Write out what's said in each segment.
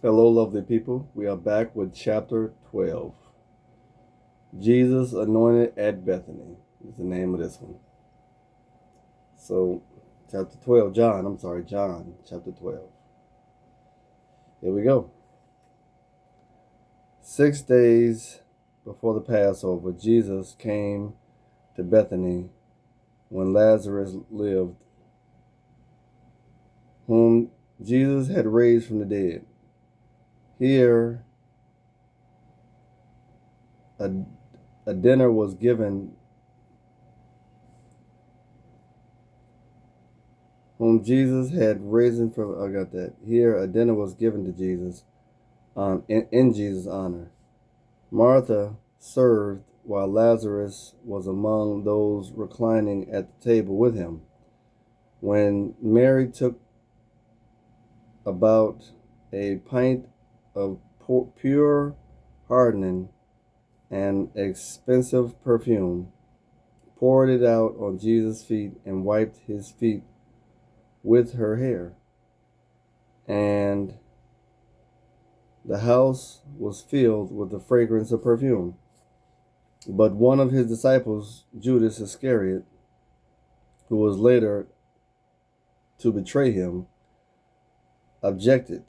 Hello, lovely people. We are back with chapter 12. Jesus anointed at Bethany is the name of this one. So, John, chapter 12. Here we go. 6 days before the Passover, Jesus came to Bethany when Lazarus lived, whom Jesus had raised from the dead. Here, a, a dinner was given whom Jesus had risen from. I got that. Here, a dinner was given to Jesus in Jesus' honor. Martha served while Lazarus was among those reclining at the table with him. When Mary took about a pint of pure hardening and expensive perfume, poured it out on Jesus' feet and wiped his feet with her hair. And the house was filled with the fragrance of perfume. But one of his disciples, Judas Iscariot, who was later to betray him, objected.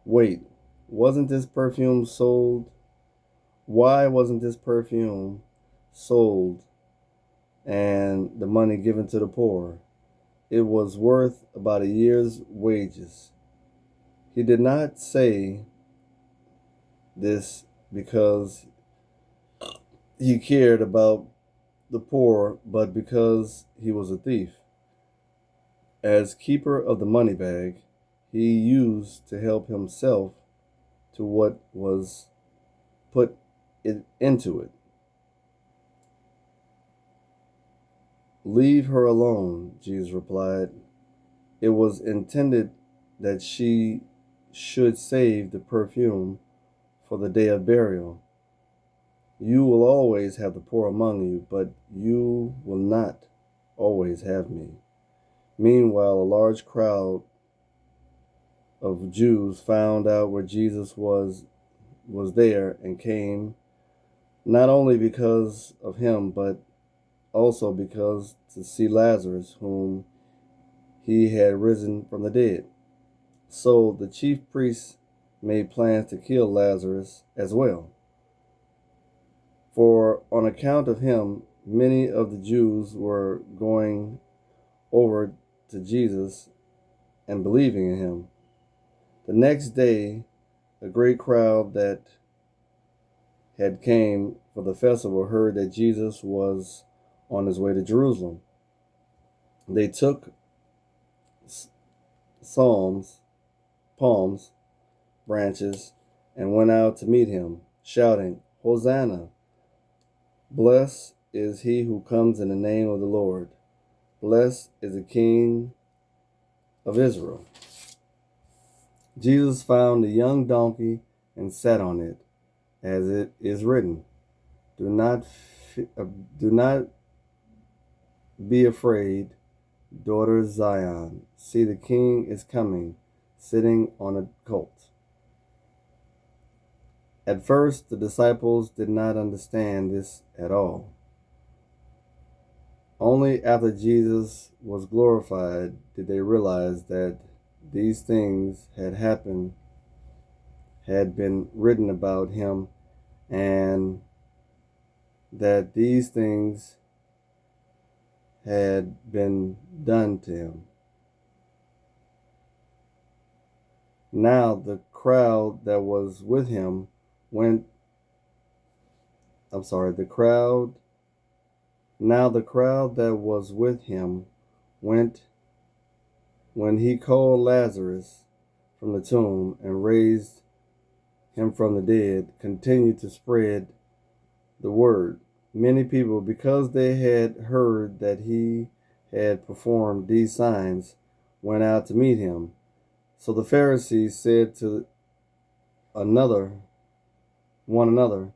Wait, wasn't this perfume sold? Why wasn't this perfume sold and the money given to the poor? It was worth about a year's wages. He did not say this because he cared about the poor, but because he was a thief. As keeper of the money bag, he used to help himself to what was put into it. Leave her alone, Jesus replied. It was intended that she should save the perfume for the day of burial. You will always have the poor among you, but you will not always have me. Meanwhile, a large crowd of Jews found out where Jesus was there and came not only because of him, but also because to see Lazarus, whom he had risen from the dead. So the chief priests made plans to kill Lazarus as well. For on account of him, many of the Jews were going over to Jesus and believing in him. The next day, a great crowd that had came for the festival heard that Jesus was on his way to Jerusalem. They took palms, branches, and went out to meet him, shouting, Hosanna! Blessed is he who comes in the name of the Lord. Blessed is the King of Israel. Jesus found a young donkey and sat on it, as it is written, do not be afraid, daughter Zion. See, the king is coming, sitting on a colt. At first, the disciples did not understand this at all. Only after Jesus was glorified did they realize that these things had been written about him, and that these things had been done to him. Now the crowd that was with him went, the crowd, now the crowd that was with him went when he called Lazarus from the tomb and raised him from the dead, continued to spread the word. Many people, because they had heard that he had performed these signs, went out to meet him. So the Pharisees said to one another,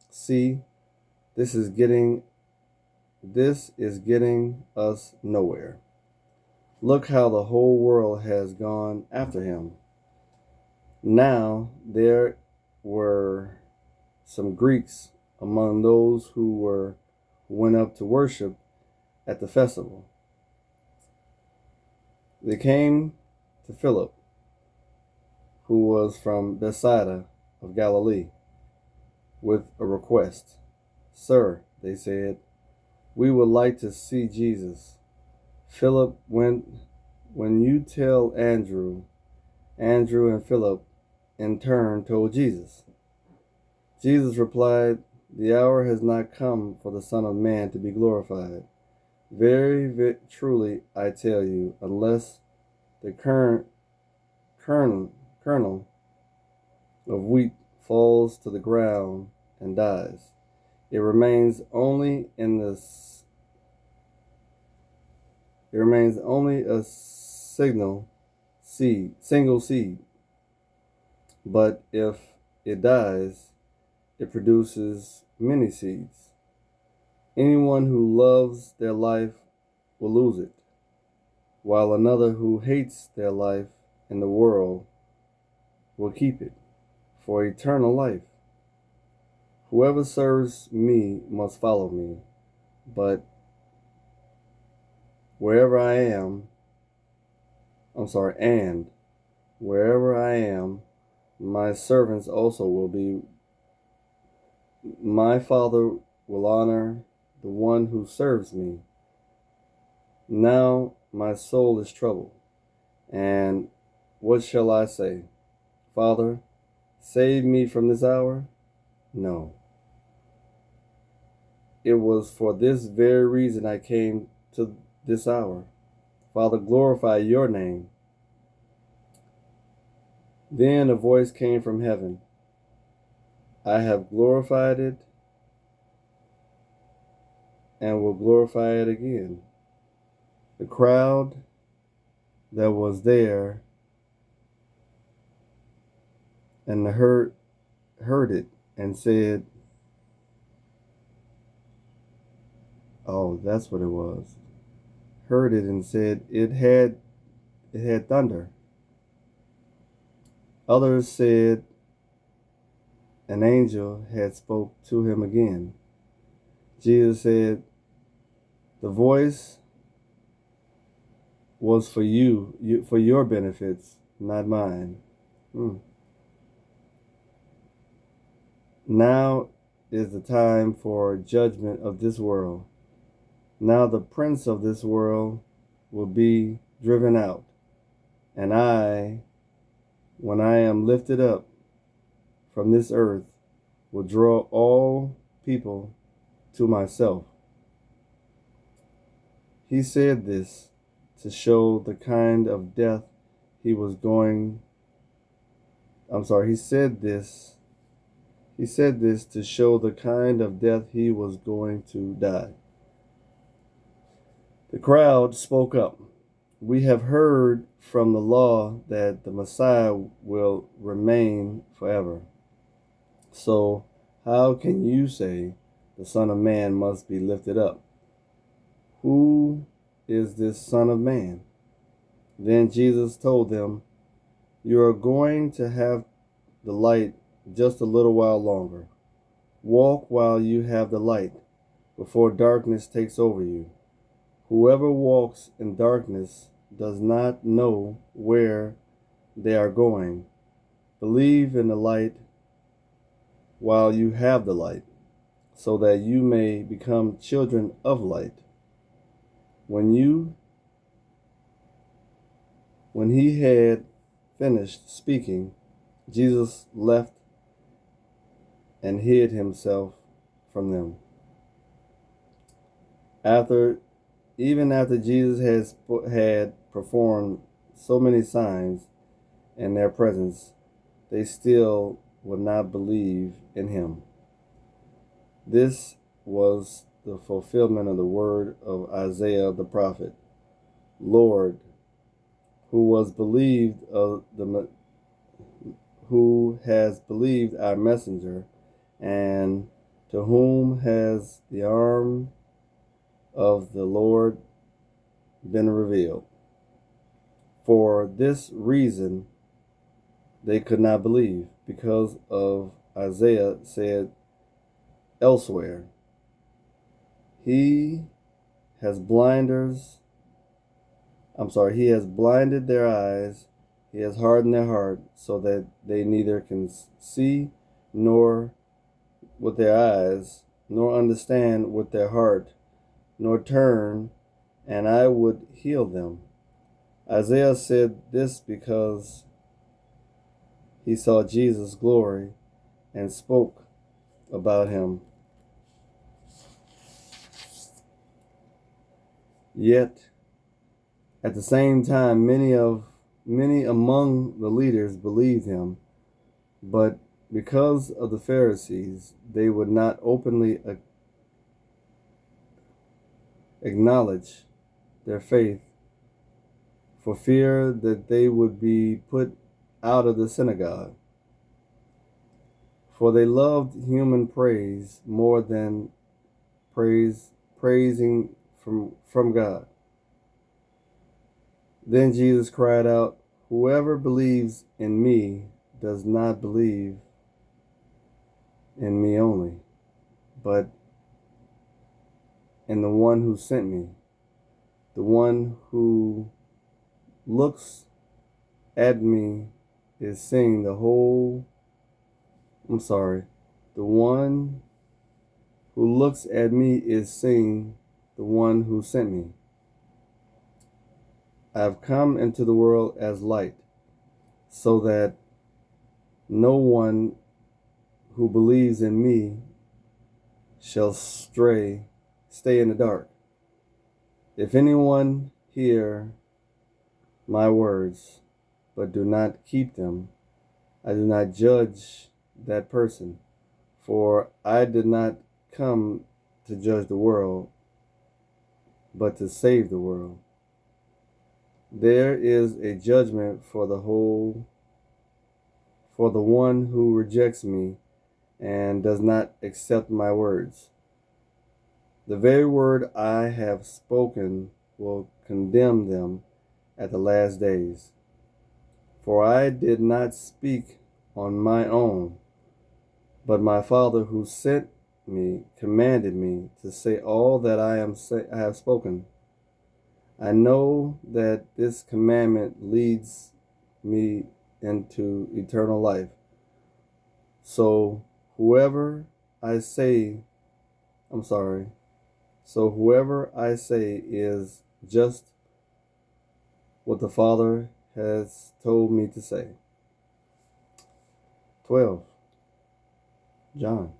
see, this is getting us nowhere. Look how the whole world has gone after him. Now there were some Greeks among those who went up to worship at the festival. They came to Philip, who was from Bethsaida of Galilee, with a request. Sir, they said, we would like to see Jesus. Philip went. When you tell Andrew and Philip in turn told Jesus. Jesus replied, the hour has not come for the Son of Man to be glorified. Very truly I tell you, unless the kernel of wheat falls to the ground and dies, it remains only a single seed. But if it dies, it produces many seeds. Anyone who loves their life will lose it, while another who hates their life in the world will keep it for eternal life. Whoever serves me must follow me, but wherever I am, and wherever I am, my servants also will be. My Father will honor the one who serves me. Now my soul is troubled, and what shall I say? Father, save me from this hour? No. It was for this very reason I came to this hour. Father, glorify your name. Then a voice came from heaven. I have glorified it and will glorify it again. The crowd that was there and heard it and said, oh, that's what it was. Heard it and said it had thunder. Others said an angel had spoke to him again. Jesus said, the voice was for you for your benefits, not mine. Now is the time for judgment of this world. Now the prince of this world will be driven out, and I, when I am lifted up from this earth, will draw all people to myself. He said this to show the kind of death he was going. He said this to show the kind of death he was going to die. The crowd spoke up. We have heard from the law that the Messiah will remain forever. So how can you say the Son of Man must be lifted up? Who is this Son of Man? Then Jesus told them, you are going to have the light just a little while longer. Walk while you have the light, before darkness takes over you. Whoever walks in darkness does not know where they are going. Believe in the light while you have the light, so that you may become children of light. When he had finished speaking, Jesus left and hid himself from them. Even after Jesus had performed so many signs in their presence, they still would not believe in him. This was the fulfillment of the word of Isaiah the prophet. Lord, who has believed our messenger, and to whom has the arm of the Lord been revealed? For this reason, they could not believe, because of Isaiah said elsewhere, He has blinders. He has blinded their eyes. He has hardened their heart so that they neither can see nor with their eyes, nor understand with their heart, nor turn, and I would heal them. Isaiah said this because he saw Jesus' glory and spoke about him. Yet, at the same time, many among the leaders believed him, but because of the Pharisees, they would not openly acknowledge their faith for fear that they would be put out of the synagogue. For they loved human praise more than praising from God. Then Jesus cried out, "Whoever believes in me does not believe in me only, but in the one who sent me. The one who looks at me is seeing the whole. The one who looks at me is seeing the one who sent me. I have come into the world as light, so that no one who believes in me shall stay in the dark. If anyone hear my words, but do not keep them, I do not judge that person, for I did not come to judge the world, but to save the world. There is a judgment for the one who rejects me and does not accept my words. The very word I have spoken will condemn them at the last days. For I did not speak on my own, but my Father who sent me commanded me to say all that I have spoken. I know that this commandment leads me into eternal life. So whoever I say is just what the Father has told me to say. 12. John.